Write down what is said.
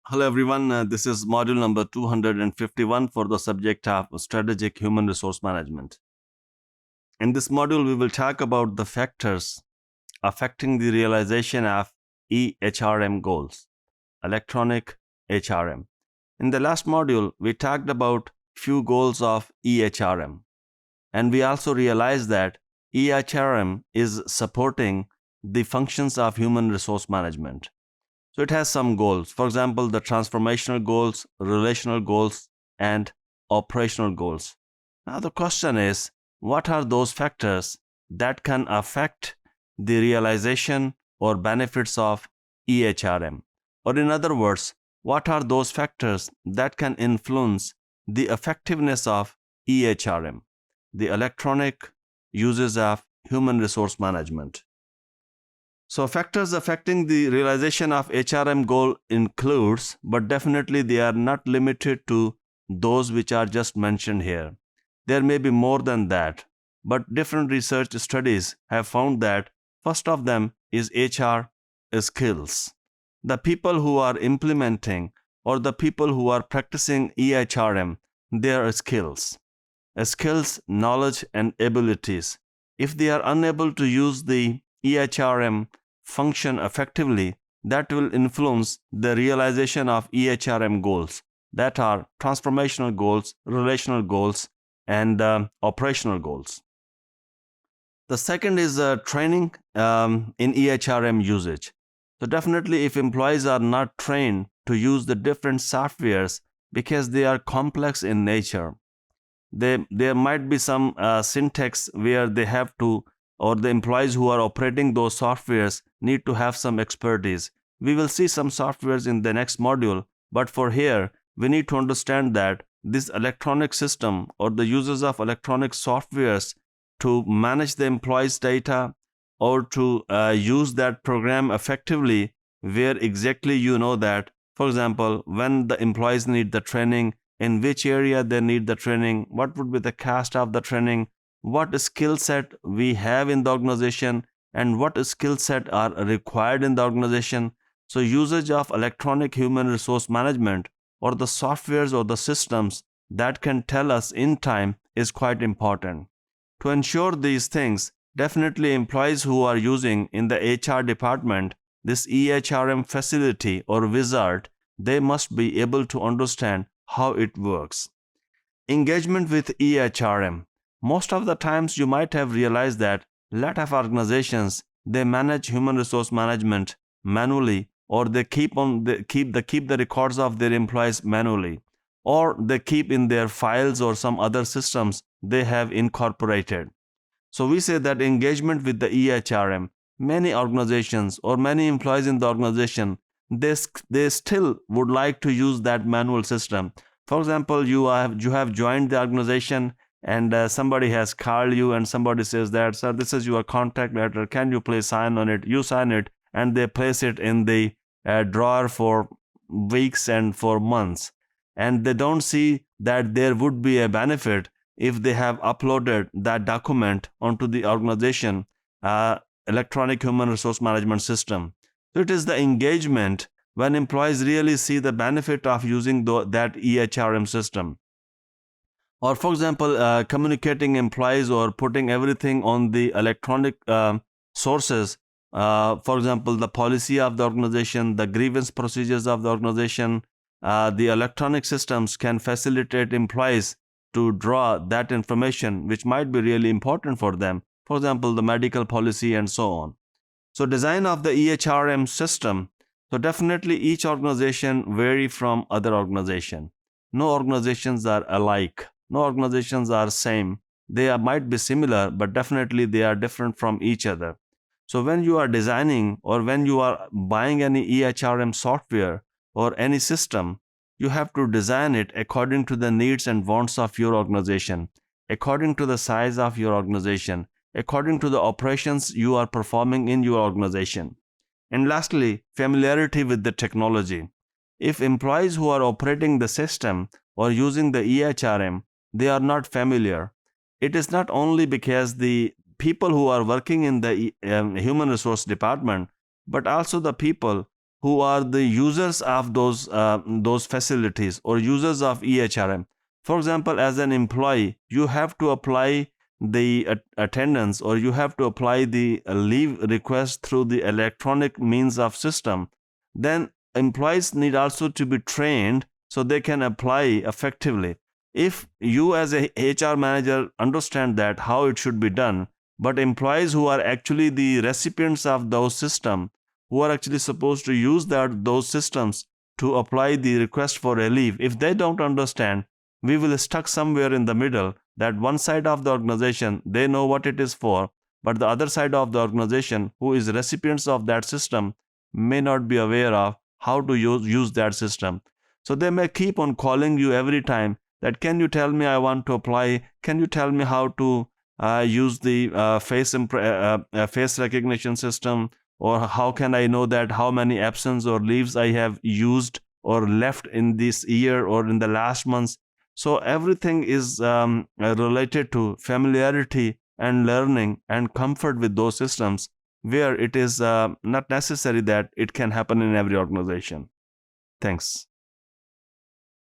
Hello everyone, this is module number 251 for the subject of strategic human resource management. In this module, we will talk about the factors affecting the realization of EHRM goals, electronic HRM. In the last module, we talked about few goals of EHRM, and we also realized that EHRM is supporting the functions of human resource management. So it has some goals. For example, the transformational goals, relational goals, and operational goals. Now the question is, what are those factors that can affect the realization or benefits of EHRM? Or in other words, what are those factors that can influence the effectiveness of EHRM, the electronic uses of human resource management? So factors affecting the realization of HRM goal includes, but definitely they are not limited to those which are just mentioned here. There may be more than that, but different research studies have found that first of them is HR skills. The people who are implementing or the people who are practicing EHRM, their skills, knowledge and abilities. If they are unable to use the EHRM function effectively, that will influence the realization of EHRM goals, that are transformational goals, relational goals, and operational goals. The second is training in EHRM usage. So definitely if employees are not trained to use the different softwares because they are complex in nature, there might be some syntax where they have to, or the employees who are operating those softwares need to have some expertise. We will see some softwares in the next module, but for here, we need to understand that this electronic system or the uses of electronic softwares to manage the employees' data or to use that program effectively, where exactly you know that, for example, when the employees need the training, in which area they need the training, what would be the cost of the training, what skill set we have in the organization, and what skill set are required in the organization. So usage of electronic human resource management or the softwares or the systems that can tell us in time is quite important. To ensure these things, definitely employees who are using in the HR department this EHRM facility or wizard, they must be able to understand how it works. Engagement with EHRM. Most of the times you might have realized that lot of organizations, they manage human resource management manually, or they keep the records of their employees manually, or they keep in their files or some other systems they have incorporated. So we say that engagement with the EHRM, many organizations or many employees in the organization, they still would like to use that manual system. For example, you have joined the organization, and somebody has called you and somebody says that, sir, this is your contact letter, can you please sign on it? You sign it, and they place it in the drawer for weeks and for months, and they don't see that there would be a benefit if they have uploaded that document onto the organization electronic human resource management system. So it is the engagement when employees really see the benefit of using that EHRM system. Or for example, communicating employees or putting everything on the electronic sources. For example, the policy of the organization, the grievance procedures of the organization, the electronic systems can facilitate employees to draw that information which might be really important for them. For example, the medical policy and so on. So design of the EHRM system. So definitely each organization vary from other organization. No organizations are alike. No organizations are same. Might be similar, but definitely they are different from each other. So when you are designing or when you are buying any EHRM software or any system, you have to design it according to the needs and wants of your organization, according to the size of your organization, according to the operations you are performing in your organization. And lastly, familiarity with the technology. If employees who are operating the system or using the EHRM, they are not familiar, it is not only because the people who are working in the human resource department, but also the people who are the users of those facilities or users of EHRM. For example, as an employee, you have to apply the attendance, or you have to apply the leave request through the electronic means of system. Then employees need also to be trained so they can apply effectively. If you as a HR manager understand that how it should be done, but employees who are actually the recipients of those systems, who are actually supposed to use those systems to apply the request for a leave, if they don't understand, we will stuck somewhere in the middle, that one side of the organization, they know what it is for, but the other side of the organization, who is recipients of that system, may not be aware of how to use that system. So they may keep on calling you every time that, can you tell me, I want to apply, can you tell me how to use the face recognition system, or how can I know that how many absence or leaves I have used or left in this year or in the last months. So everything is related to familiarity and learning and comfort with those systems, where it is not necessary that it can happen in every organization. Thanks.